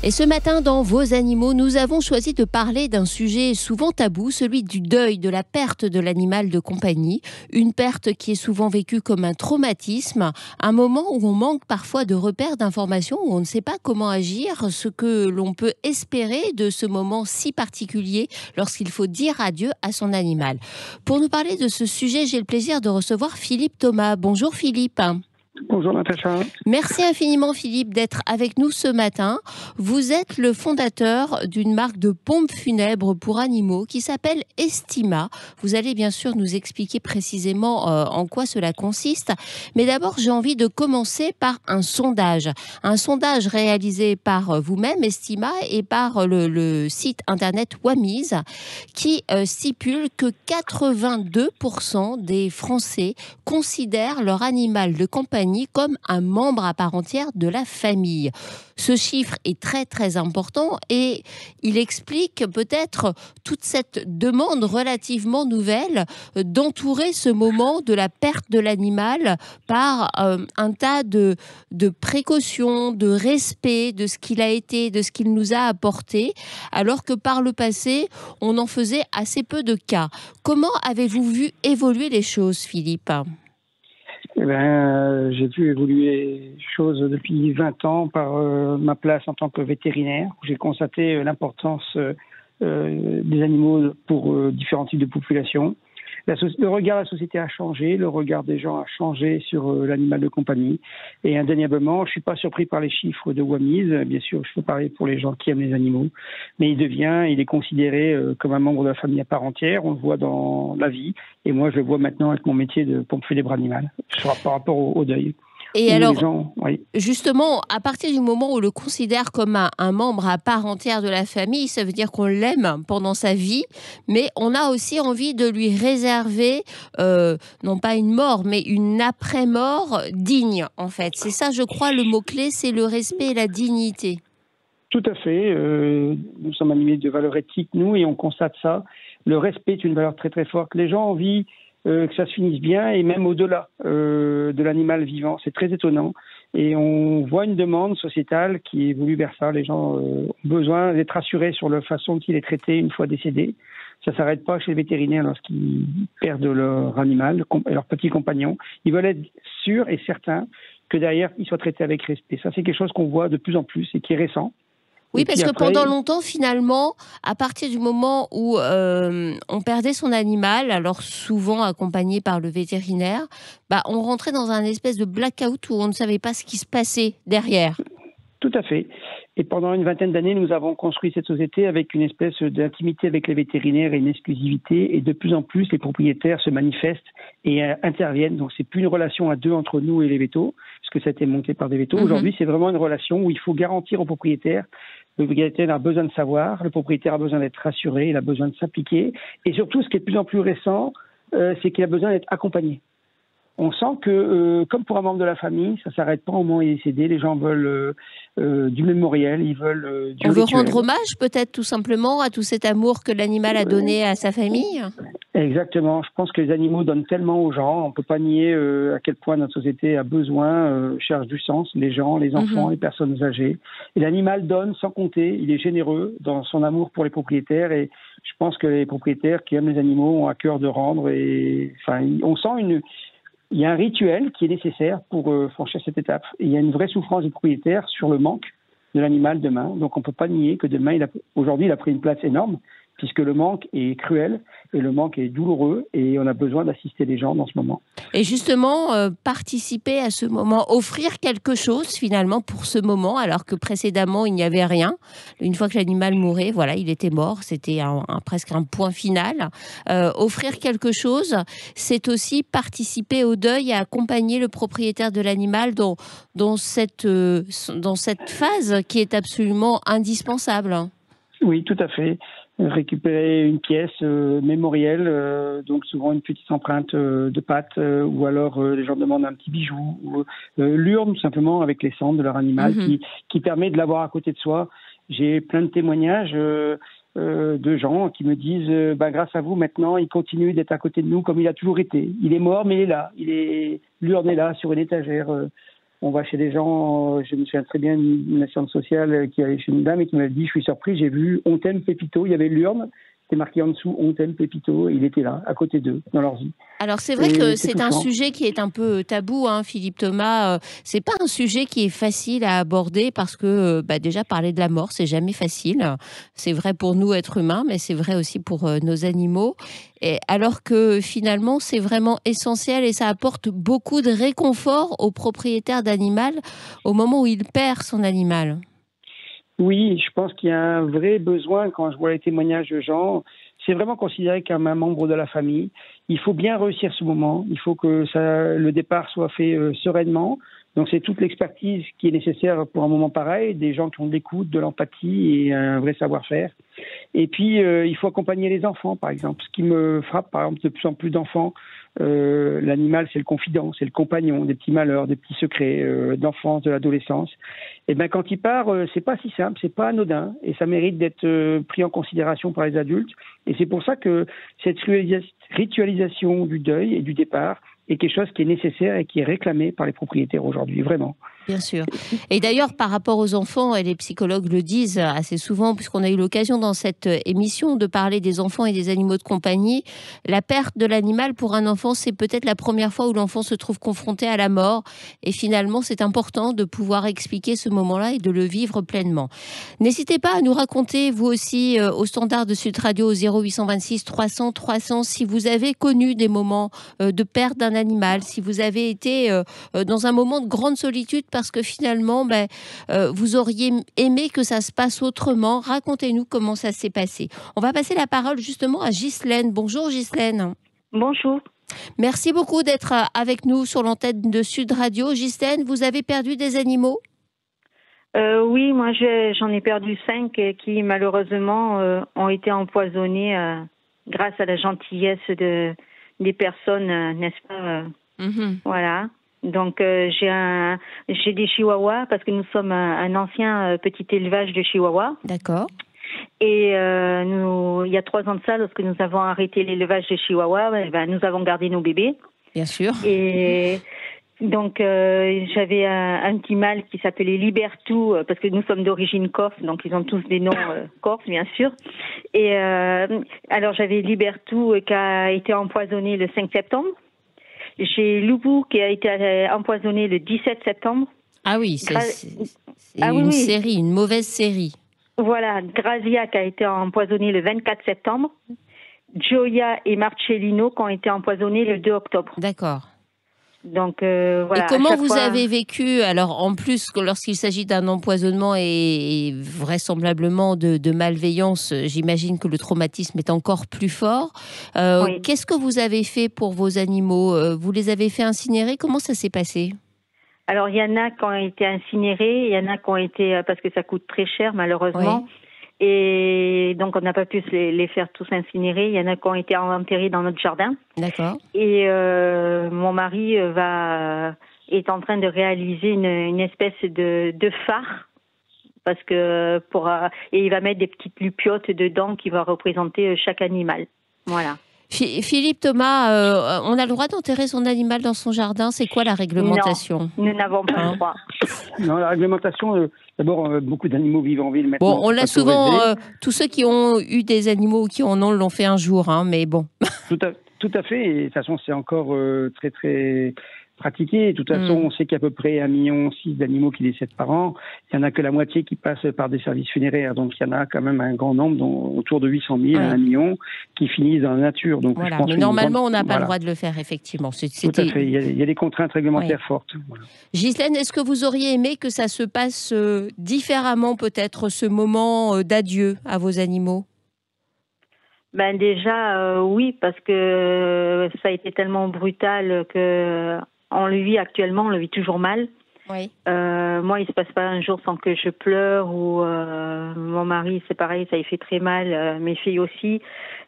Et ce matin, dans Vos animaux, nous avons choisi de parler d'un sujet souvent tabou, celui du deuil, de la perte de l'animal de compagnie. Une perte qui est souvent vécue comme un traumatisme, un moment où on manque parfois de repères d'informations, où on ne sait pas comment agir, ce que l'on peut espérer de ce moment si particulier lorsqu'il faut dire adieu à son animal. Pour nous parler de ce sujet, j'ai le plaisir de recevoir Philippe Thomas. Bonjour Philippe. Bonjour Natacha. Merci infiniment Philippe d'être avec nous ce matin. Vous êtes le fondateur d'une marque de pompes funèbres pour animaux qui s'appelle Estima. Vous allez bien sûr nous expliquer précisément en quoi cela consiste. Mais d'abord, j'ai envie de commencer par un sondage. Un sondage réalisé par vous-même, Estima, et par le site internet Wamiz, qui stipule que 82% des Français considèrent leur animal de compagnie comme un membre à part entière de la famille. Ce chiffre est très très important et il explique peut-être toute cette demande relativement nouvelle d'entourer ce moment de la perte de l'animal par un tas de précautions, de respect de ce qu'il a été, de ce qu'il nous a apporté, alors que par le passé, on en faisait assez peu de cas. Comment avez-vous vu évoluer les choses, Philippe ? J'ai vu évoluer les choses depuis 20 ans par ma place en tant que vétérinaire. J'ai constaté l'importance des animaux pour différents types de populations. Le regard de la société a changé, le regard des gens a changé sur l'animal de compagnie. Et indéniablement, je ne suis pas surpris par les chiffres de Wamiz. Bien sûr, je peux parler pour les gens qui aiment les animaux. Mais il est considéré comme un membre de la famille à part entière. On le voit dans la vie. Et moi, je le vois maintenant avec mon métier de pompe funèbre animale par rapport au deuil. Et alors, justement, à partir du moment où on le considère comme un membre à part entière de la famille, ça veut dire qu'on l'aime pendant sa vie, mais on a aussi envie de lui réserver, non pas une mort, mais une après-mort digne, en fait. C'est ça, je crois, le mot-clé, c'est le respect et la dignité. Tout à fait. Nous sommes animés de valeurs éthiques, nous, et on constate ça. Le respect est une valeur très très forte. Les gens ont envie que ça se finisse bien et même au-delà de l'animal vivant. C'est très étonnant. Et on voit une demande sociétale qui évolue vers ça. Les gens ont besoin d'être rassurés sur la façon dont il est traité une fois décédé. Ça ne s'arrête pas chez les vétérinaires lorsqu'ils perdent leur animal, leur petit compagnon. Ils veulent être sûrs et certains que derrière, ils soient traités avec respect. Ça, c'est quelque chose qu'on voit de plus en plus et qui est récent. Oui, parce que pendant longtemps, finalement, à partir du moment où on perdait son animal, alors souvent accompagné par le vétérinaire, on rentrait dans un espèce de blackout où on ne savait pas ce qui se passait derrière. Tout à fait. Et pendant une vingtaine d'années, nous avons construit cette société avec une espèce d'intimité avec les vétérinaires et une exclusivité. Et de plus en plus, les propriétaires se manifestent et interviennent. Donc, c'est plus une relation à deux entre nous et les vétos, puisque ça a été monté par des vétos. Aujourd'hui, c'est vraiment une relation où il faut garantir aux propriétaires. Le propriétaire a besoin de savoir, le propriétaire a besoin d'être rassuré, il a besoin de s'impliquer. Et surtout, ce qui est de plus en plus récent, c'est qu'il a besoin d'être accompagné. On sent que, comme pour un membre de la famille, ça ne s'arrête pas au moment où il est décédé. Les gens veulent du mémoriel, ils veulent du rituel. On veut rituel. rendre hommage peut-être tout simplement à tout cet amour que l'animal a donné à sa famille. Exactement. Je pense que les animaux donnent tellement aux gens. On ne peut pas nier à quel point notre société a besoin, cherche du sens, les gens, les enfants, les personnes âgées. Et l'animal donne sans compter. Il est généreux dans son amour pour les propriétaires. Et je pense que les propriétaires qui aiment les animaux ont à cœur de rendre. Et on sent il y a un rituel qui est nécessaire pour franchir cette étape. Et il y a une vraie souffrance du propriétaire sur le manque de l'animal demain. Donc on ne peut pas nier que demain, aujourd'hui, il a pris une place énorme, puisque le manque est cruel et le manque est douloureux et on a besoin d'assister les gens dans ce moment. Et justement, participer à ce moment, offrir quelque chose finalement pour ce moment, alors que précédemment, il n'y avait rien. Une fois que l'animal mourait, voilà, il était mort, c'était presque un point final. Offrir quelque chose, c'est aussi participer au deuil et accompagner le propriétaire de l'animal dans cette phase qui est absolument indispensable. Oui, tout à fait. Récupérer une pièce mémorielle, donc souvent une petite empreinte de patte, ou alors les gens demandent un petit bijou, ou l'urne tout simplement avec les cendres de leur animal qui permet de l'avoir à côté de soi. J'ai plein de témoignages de gens qui me disent grâce à vous maintenant il continue d'être à côté de nous comme il a toujours été. Il est mort mais il est là, l'urne est là sur une étagère. On va chez des gens, je me souviens très bien d'une assistante sociale qui allait chez une dame et qui m'avait dit, je suis surpris, j'ai vu On t'aime Pépito, il y avait l'urne, c'était marqué en dessous On t'aime Pépito, il était là, à côté d'eux, dans leur vie. Alors c'est vrai que c'est un touchant. sujet qui est un peu tabou, hein, Philippe Thomas. C'est pas un sujet qui est facile à aborder parce que déjà parler de la mort, c'est jamais facile. C'est vrai pour nous êtres humains, mais c'est vrai aussi pour nos animaux. Et alors que finalement c'est vraiment essentiel et ça apporte beaucoup de réconfort au propriétaire d'animal au moment où il perd son animal. Oui, je pense qu'il y a un vrai besoin quand je vois les témoignages de gens. C'est vraiment considéré comme un membre de la famille. Il faut bien réussir ce moment. Il faut que le départ soit fait sereinement. Donc c'est toute l'expertise qui est nécessaire pour un moment pareil, des gens qui ont de l'écoute, de l'empathie et un vrai savoir-faire. Et puis il faut accompagner les enfants, par exemple. Ce qui me frappe, par exemple, de plus en plus d'enfants, l'animal c'est le confident, c'est le compagnon des petits malheurs, des petits secrets d'enfance, de l'adolescence. Et ben quand il part, c'est pas si simple, c'est pas anodin, et ça mérite d'être pris en considération par les adultes. Et c'est pour ça que cette ritualisation du deuil et du départ est quelque chose qui est nécessaire et qui est réclamé par les propriétaires aujourd'hui, vraiment. Bien sûr. Et d'ailleurs, par rapport aux enfants, et les psychologues le disent assez souvent, puisqu'on a eu l'occasion dans cette émission de parler des enfants et des animaux de compagnie, la perte de l'animal pour un enfant, c'est peut-être la première fois où l'enfant se trouve confronté à la mort. Et finalement, c'est important de pouvoir expliquer ce moment-là et de le vivre pleinement. N'hésitez pas à nous raconter, vous aussi, au standard de Sud Radio, au 0826 300 300, si vous avez connu des moments de perte d'un animal, si vous avez été dans un moment de grande solitude, parce que finalement, vous auriez aimé que ça se passe autrement. Racontez-nous comment ça s'est passé. On va passer la parole justement à Ghislaine. Bonjour Ghislaine. Bonjour. Merci beaucoup d'être avec nous sur l'antenne de Sud Radio. Ghislaine, vous avez perdu des animaux ? Oui, moi j'en ai perdu 5 qui malheureusement ont été empoisonnés grâce à la gentillesse des personnes, n'est-ce pas Voilà. Donc j'ai des chihuahuas parce que nous sommes un ancien petit élevage de chihuahuas. D'accord. Et il y a 3 ans de ça, lorsque nous avons arrêté l'élevage de chihuahuas, nous avons gardé nos bébés. Bien sûr. Et donc j'avais un petit mâle qui s'appelait Libertou parce que nous sommes d'origine corse, donc ils ont tous des noms corse bien sûr. Et alors j'avais Libertou qui a été empoisonné le 5 septembre. J'ai Loubou qui a été empoisonné le 17 septembre. Ah oui, c'est une série, une mauvaise série. Voilà, Grazia qui a été empoisonné le 24 septembre. Gioia et Marcellino qui ont été empoisonnés le 2 octobre. D'accord. Donc voilà. Et comment vous avez vécu, alors en plus lorsqu'il s'agit d'un empoisonnement et vraisemblablement de malveillance, j'imagine que le traumatisme est encore plus fort. Oui. Qu'est-ce que vous avez fait pour vos animaux ? Vous les avez fait incinérer ? Comment ça s'est passé ? Alors il y en a qui ont été incinérés, il y en a qui ont été parce que ça coûte très cher malheureusement. Oui. Et donc, on n'a pas pu les faire tous incinérer. Il y en a qui ont été enterrés dans notre jardin. D'accord. Et mon mari est en train de réaliser une espèce de phare. Parce que et il va mettre des petites lupiotes dedans qui vont représenter chaque animal. Voilà. Philippe Thomas, on a le droit d'enterrer son animal dans son jardin. C'est quoi la réglementation ? Non, nous n'avons pas le droit. Non, la réglementation, d'abord, beaucoup d'animaux vivent en ville maintenant. Bon, on l'a souvent, tous ceux qui ont eu des animaux ou qui en ont l'ont fait un jour, hein, mais bon. Tout à fait, et de toute façon, c'est encore très, très pratiqué. De toute façon, on sait qu'il y a à peu près 1,6 million d'animaux qui décèdent par an. Il n'y en a que la moitié qui passent par des services funéraires. Donc, il y en a quand même un grand nombre, autour de 800 000 à 1 million, qui finissent dans la nature. Donc, voilà. Mais normalement, on n'a pas le droit de le faire, effectivement. Tout à fait. Il y a des contraintes réglementaires fortes. Voilà. Ghislaine, est-ce que vous auriez aimé que ça se passe différemment, peut-être, ce moment d'adieu à vos animaux ? Déjà, oui, parce que ça a été tellement brutal que on le vit actuellement, on le vit toujours mal. Oui. Moi, il se passe pas un jour sans que je pleure ou mon mari, c'est pareil, ça lui fait très mal, mes filles aussi.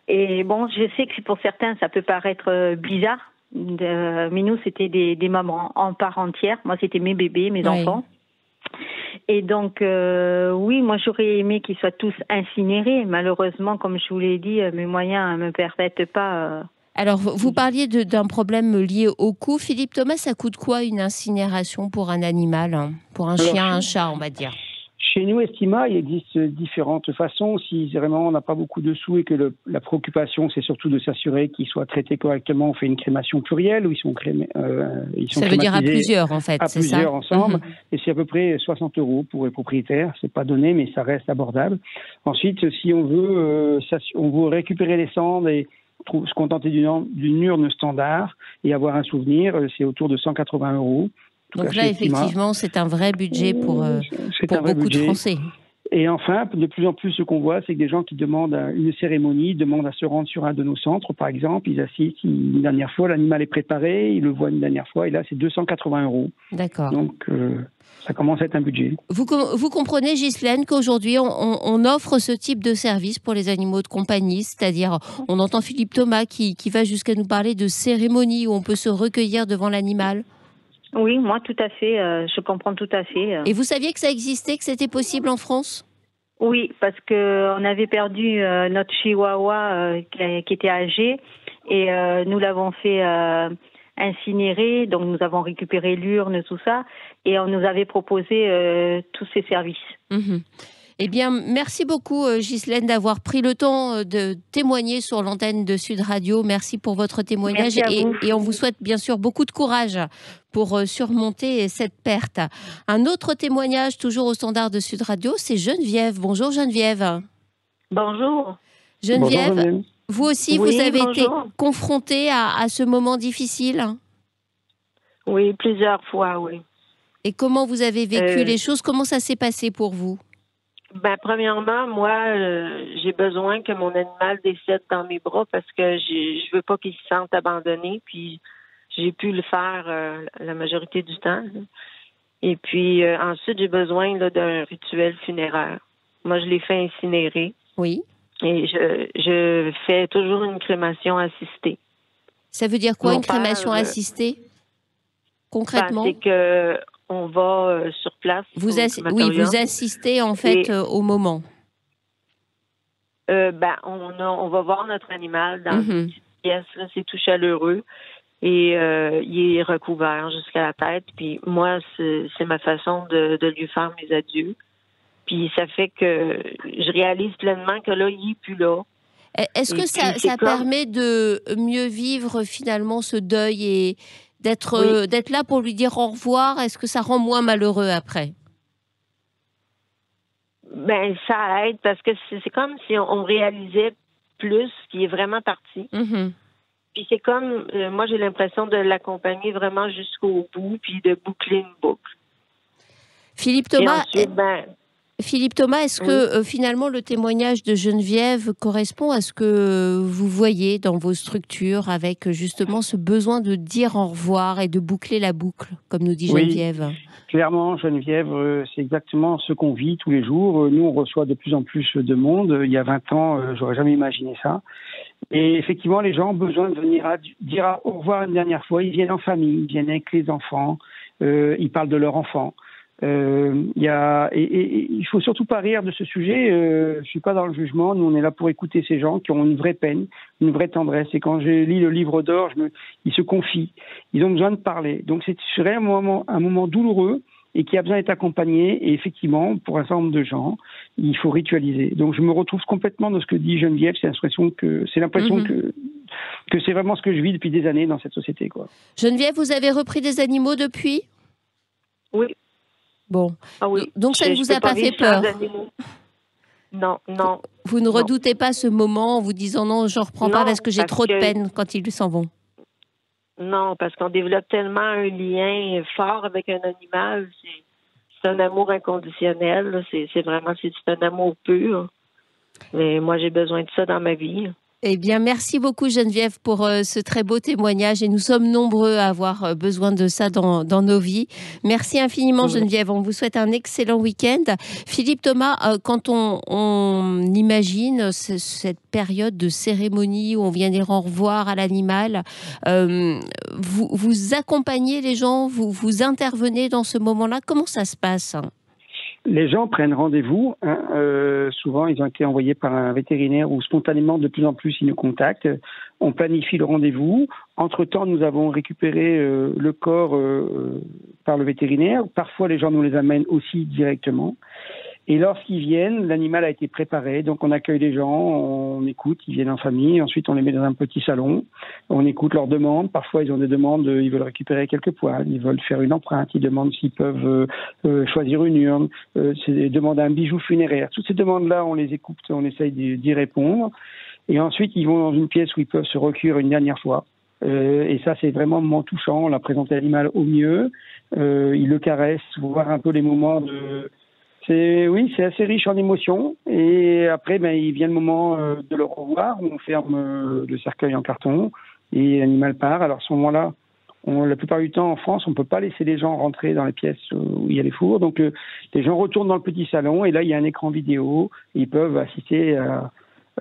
Et bon, je sais que pour certains, ça peut paraître bizarre, mais nous, c'était des mamans en part entière. Moi, c'était mes bébés, mes enfants. Et donc, oui, moi, j'aurais aimé qu'ils soient tous incinérés. Malheureusement, comme je vous l'ai dit, mes moyens ne me permettent pas. Alors, vous parliez d'un problème lié au coût. Philippe Thomas, ça coûte quoi une incinération pour un animal, hein, pour un chien, un chat, on va dire? Chez nous, Estima, il existe différentes façons. Si vraiment on n'a pas beaucoup de sous et que la préoccupation, c'est surtout de s'assurer qu'ils soient traités correctement, on fait une crémation plurielle où ils sont ça veut dire à plusieurs, en fait, c'est ça? À plusieurs ensemble. Et c'est à peu près 60 € pour les propriétaires. C'est pas donné, mais ça reste abordable. Ensuite, si on veut récupérer les cendres et se contenter d'une urne standard et avoir un souvenir, c'est autour de 180 €. Donc là, effectivement, c'est un vrai budget pour beaucoup de Français. Et enfin, de plus en plus, ce qu'on voit, c'est que des gens qui demandent une cérémonie, demandent à se rendre sur un de nos centres, par exemple. Ils assistent une dernière fois, l'animal est préparé, ils le voient une dernière fois, et là, c'est 280 €. D'accord. Donc, ça commence à être un budget. Vous comprenez, Ghislaine, qu'aujourd'hui, on offre ce type de service pour les animaux de compagnie, c'est-à-dire, on entend Philippe Thomas qui va jusqu'à nous parler de cérémonie où on peut se recueillir devant l'animal. Oui, moi, tout à fait. Je comprends tout à fait. Et vous saviez que ça existait, que c'était possible en France? Oui, parce qu'on avait perdu notre chihuahua qui était âgé et nous l'avons fait incinérer. Donc, nous avons récupéré l'urne, tout ça. Et on nous avait proposé tous ces services. Mmh. Eh bien, merci beaucoup, Ghislaine, d'avoir pris le temps de témoigner sur l'antenne de Sud Radio. Merci pour votre témoignage et on vous souhaite bien sûr beaucoup de courage pour surmonter cette perte. Un autre témoignage, toujours au standard de Sud Radio, c'est Geneviève. Bonjour Geneviève. Bonjour. Geneviève, Bonjour, vous aussi, vous avez été confrontée à ce moment difficile? Oui, plusieurs fois, oui. Et comment vous avez vécu les choses? Comment ça s'est passé pour vous? Premièrement, moi, j'ai besoin que mon animal décède dans mes bras parce que je veux pas qu'il se sente abandonné. Puis j'ai pu le faire la majorité du temps. Là. Et puis ensuite, j'ai besoin d'un rituel funéraire. Moi, je l'ai fait incinérer. Oui. Et je fais toujours une crémation assistée. Ça veut dire quoi, une crémation assistée? Concrètement? C'est que on va sur place. Vous assistez en fait au moment. On va voir notre animal dans une petite pièce. Là, c'est tout chaleureux et il est recouvert jusqu'à la tête. Puis moi, c'est ma façon de lui faire mes adieux. Puis ça fait que je réalise pleinement que là, il n'est plus là. Est-ce que ça permet de mieux vivre finalement ce deuil et d'être là pour lui dire au revoir? Est-ce que ça rend moins malheureux après? Ça aide parce que c'est comme si on réalisait plus qu'il est vraiment parti. Mm-hmm. Puis c'est comme, moi j'ai l'impression de l'accompagner vraiment jusqu'au bout puis de boucler une boucle. Philippe Thomas, est-ce que finalement le témoignage de Geneviève correspond à ce que vous voyez dans vos structures avec justement ce besoin de dire au revoir et de boucler la boucle, comme nous dit Geneviève? Clairement, Geneviève, c'est exactement ce qu'on vit tous les jours. Nous, on reçoit de plus en plus de monde. Il y a 20 ans, j'aurais jamais imaginé ça. Et effectivement, les gens ont besoin de venir dire au revoir une dernière fois. Ils viennent en famille, ils viennent avec les enfants, ils parlent de leurs enfants. Il faut surtout pas rire de ce sujet. Je suis pas dans le jugement. Nous, on est là pour écouter ces gens qui ont une vraie peine, une vraie tendresse. Et quand je lis le livre d'or, ils se confient. Ils ont besoin de parler. Donc, c'est un moment douloureux et qui a besoin d'être accompagné. Et effectivement, pour un certain nombre de gens, il faut ritualiser. Donc, je me retrouve complètement dans ce que dit Geneviève. C'est l'impression que c'est vraiment ce que je vis depuis des années dans cette société, quoi. Geneviève, vous avez repris des animaux depuis? Oui. Bon, oui. Donc ça ne vous a pas fait peur? Non. Vous ne redoutez pas ce moment en vous disant non, je ne reprends pas parce que j'ai trop de peine quand ils s'en vont? Non, parce qu'on développe tellement un lien fort avec un animal. C'est un amour inconditionnel. C'est un amour pur. Mais moi, j'ai besoin de ça dans ma vie. Eh bien, merci beaucoup Geneviève pour ce très beau témoignage et nous sommes nombreux à avoir besoin de ça dans nos vies. Merci infiniment Geneviève, on vous souhaite un excellent week-end. Philippe Thomas, quand on imagine cette période de cérémonie où on vient dire au revoir à l'animal, vous accompagnez les gens, vous intervenez dans ce moment-là, comment ça se passe ? Les gens prennent rendez-vous, souvent, ils ont été envoyés par un vétérinaire ou spontanément, de plus en plus, ils nous contactent. On planifie le rendez-vous. Entre-temps, nous avons récupéré le corps par le vétérinaire. Parfois, les gens nous les amènent aussi directement. Et lorsqu'ils viennent, l'animal a été préparé, donc on accueille les gens, on écoute, ils viennent en famille, ensuite on les met dans un petit salon, on écoute leurs demandes, parfois ils ont des demandes, ils veulent récupérer quelques poils, ils veulent faire une empreinte, ils demandent s'ils peuvent choisir une urne, ils demandent un bijou funéraire. Toutes ces demandes-là, on les écoute, on essaye d'y répondre, et ensuite ils vont dans une pièce où ils peuvent se recueillir une dernière fois. Et ça, c'est vraiment un moment touchant, on a présenté l'animal au mieux, ils le caressent, voir un peu les moments de... c'est assez riche en émotions. Et après, il vient le moment de le revoir. On ferme le cercueil en carton et l'animal part. Alors à ce moment-là, la plupart du temps en France, on ne peut pas laisser les gens rentrer dans les pièces où il y a les fours. Donc les gens retournent dans le petit salon et là, il y a un écran vidéo. Et ils peuvent assister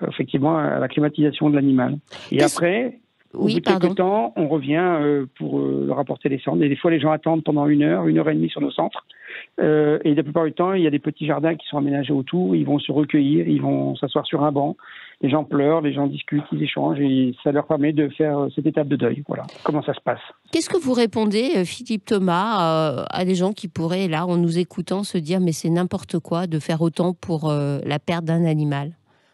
effectivement à la climatisation de l'animal. Et après... Au bout de quelques temps, on revient pour leur apporter les cendres. Et des fois, les gens attendent pendant 1 heure, 1 heure et demie sur nos centres. Et la plupart du temps, il y a des petits jardins qui sont aménagés autour. Ils vont se recueillir, ils vont s'asseoir sur un banc. Les gens pleurent, les gens discutent, ils échangent. Et ça leur permet de faire cette étape de deuil. Voilà comment ça se passe. Qu'est-ce que vous répondez, Philippe Thomas, à des gens qui pourraient, là, en nous écoutant, se dire « mais c'est n'importe quoi de faire autant pour la perte d'un animal ».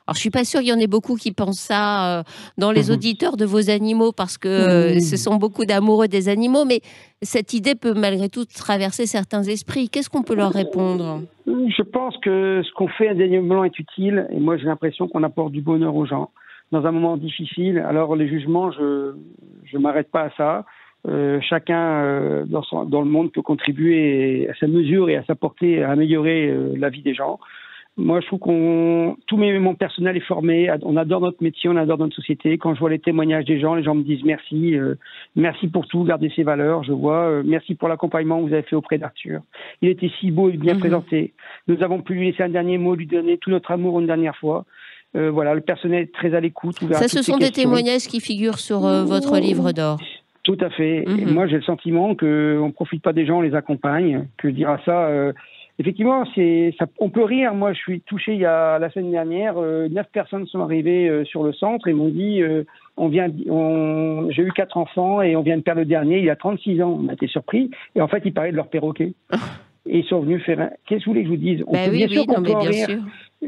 Alors, je suis pas sûre qu'il y en ait beaucoup qui pensent ça dans les auditeurs de vos animaux parce que ce sont beaucoup d'amoureux des animaux, mais cette idée peut malgré tout traverser certains esprits. Qu'est-ce qu'on peut leur répondre ? Je pense que ce qu'on fait indéniablement est utile et moi j'ai l'impression qu'on apporte du bonheur aux gens dans un moment difficile. Alors les jugements, je m'arrête pas à ça. Chacun dans le monde peut contribuer à sa mesure et à sa portée à améliorer la vie des gens. Moi, je trouve mon personnel est formé. On adore notre métier, on adore notre société. Quand je vois les témoignages des gens me disent merci, merci pour tout, gardez ces valeurs. Je vois, merci pour l'accompagnement que vous avez fait auprès d'Arthur. Il était si beau et bien présenté. Nous avons pu lui laisser un dernier mot, lui donner tout notre amour une dernière fois. Voilà, le personnel est très à l'écoute. Ça, ce sont des témoignages qui figurent sur votre livre d'or. Tout à fait. Et moi, j'ai le sentiment qu'on ne profite pas des gens, on les accompagne. Que dire à ça effectivement, on peut rire. Moi, je suis touché la semaine dernière. 9 personnes sont arrivées sur le centre et m'ont dit j'ai eu 4 enfants et on vient de perdre le dernier. Il a 36 ans. On a été surpris. Et en fait, ils parlaient de leur perroquet. Et ils sont venus faire qu'est-ce que vous voulez que je vous dise? Bien sûr.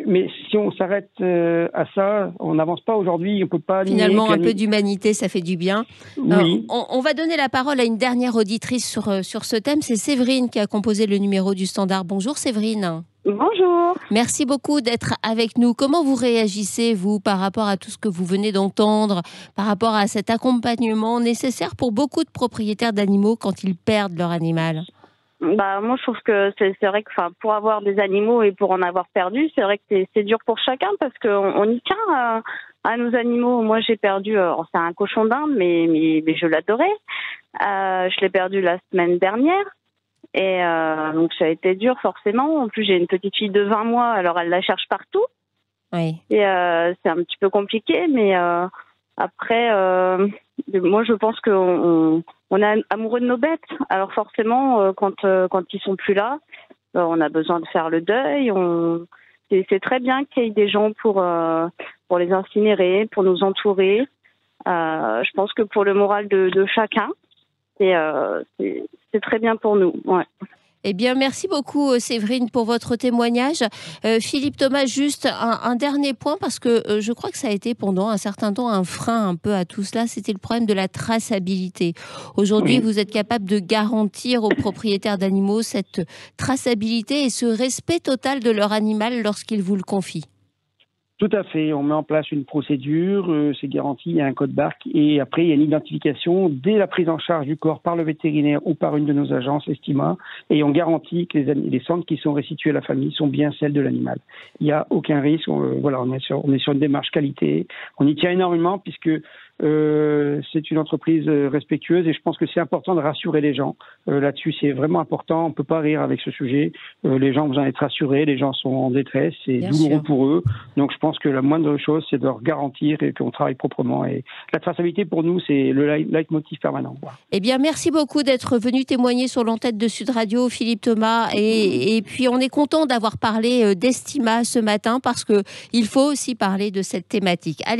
Mais si on s'arrête à ça, on n'avance pas aujourd'hui. On peut pas. Finalement, un peu d'humanité, ça fait du bien. Oui. On va donner la parole à une dernière auditrice sur ce thème. C'est Séverine qui a composé le numéro du Standard. Bonjour Séverine. Bonjour. Merci beaucoup d'être avec nous. Comment vous réagissez, vous, par rapport à tout ce que vous venez d'entendre, par rapport à cet accompagnement nécessaire pour beaucoup de propriétaires d'animaux quand ils perdent leur animal ? Moi, je trouve que c'est vrai que pour avoir des animaux et pour en avoir perdu, c'est vrai que c'est dur pour chacun parce qu'on y tient à nos animaux. Moi, j'ai perdu, c'est un cochon d'Inde, mais je l'adorais. Je l'ai perdu la semaine dernière. Et donc, ça a été dur, forcément. En plus, j'ai une petite fille de 20 mois, alors elle la cherche partout. Oui. Et c'est un petit peu compliqué, mais après, moi, je pense qu'on est amoureux de nos bêtes. Alors forcément, quand ils sont plus là, on a besoin de faire le deuil. C'est très bien qu'il y ait des gens pour les incinérer, pour nous entourer. Je pense que pour le moral de chacun, c'est très bien pour nous. Ouais. Eh bien, merci beaucoup Séverine pour votre témoignage. Philippe Thomas, juste un dernier point, parce que je crois que ça a été pendant un certain temps un frein un peu à tout cela, c'était le problème de la traçabilité. Aujourd'hui, vous êtes capable de garantir aux propriétaires d'animaux cette traçabilité et ce respect total de leur animal lorsqu'ils vous le confient. Tout à fait. On met en place une procédure, c'est garanti, il y a un code barre et après il y a une identification dès la prise en charge du corps par le vétérinaire ou par une de nos agences Estima et on garantit que les cendres qui sont restituées à la famille sont bien celles de l'animal. Il n'y a aucun risque. On est sur une démarche qualité. On y tient énormément puisque C'est une entreprise respectueuse et je pense que c'est important de rassurer les gens. Là-dessus, c'est vraiment important. On ne peut pas rire avec ce sujet. Les gens ont besoin d'être rassurés. Les gens sont en détresse. C'est douloureux pour eux. Donc, je pense que la moindre chose, c'est de leur garantir et qu'on travaille proprement. Et la traçabilité, pour nous, c'est le leitmotiv permanent. Voilà. Eh bien, merci beaucoup d'être venu témoigner sur l'antenne de Sud Radio, Philippe Thomas. Et puis, on est content d'avoir parlé d'Estima ce matin parce qu'il faut aussi parler de cette thématique. Allez.